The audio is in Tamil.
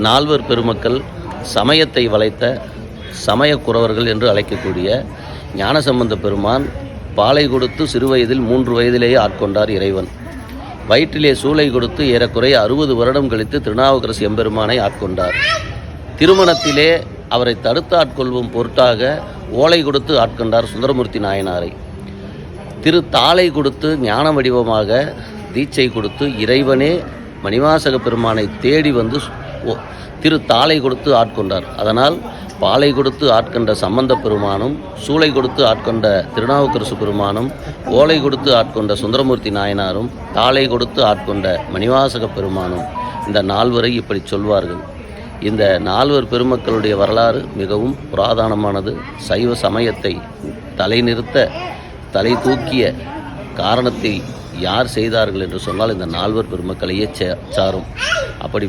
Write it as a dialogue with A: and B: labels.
A: நால்வர் பெருமக்கள் சமயத்தை வளைத்த சமயக்குறவர்கள் என்று அழைக்கக்கூடிய ஞானசம்பந்த பெருமான் பாலை கொடுத்து சிறுவயதில் 3 வயதிலேயே ஆட்கொண்டார் இறைவன். வயிற்றிலே சூளை கொடுத்து ஏறக்குறைய 60 வருடம் கழித்து திருநாவுக்கரசு எம்பெருமானை ஆட்கொண்டார். திருமணத்திலே அவரை தடுத்து ஆட்கொள்வும் பொருட்டாக ஓலை கொடுத்து ஆட்கொண்டார் சுந்தரமூர்த்தி நாயனாரை. தாளை கொடுத்து ஞான வடிவமாக தீட்சை கொடுத்து இறைவனே மணிவாசக பெருமானை தேடி வந்து தாளை கொடுத்து ஆட்கொண்டார். அதனால் பாலை கொடுத்து ஆட்கொண்ட சம்பந்த பெருமானும், சூளை கொடுத்து ஆட்கொண்ட திருநாவுக்கரசு பெருமானும், ஓலை கொடுத்து ஆட்கொண்ட சுந்தரமூர்த்தி நாயனாரும், தாளை கொடுத்து ஆட்கொண்ட மணிவாசக பெருமானும் இந்த நால்வரை இப்படி சொல்வார்கள். இந்த நால்வர் பெருமக்களுடைய வரலாறு மிகவும் புராதனமானது. சைவ சமயத்தை தலை தூக்கிய காரணத்தை யார் செய்தார்கள் என்று சொன்னால் இந்த நால்வர் பெருமக்களையே சாரும். அப்படி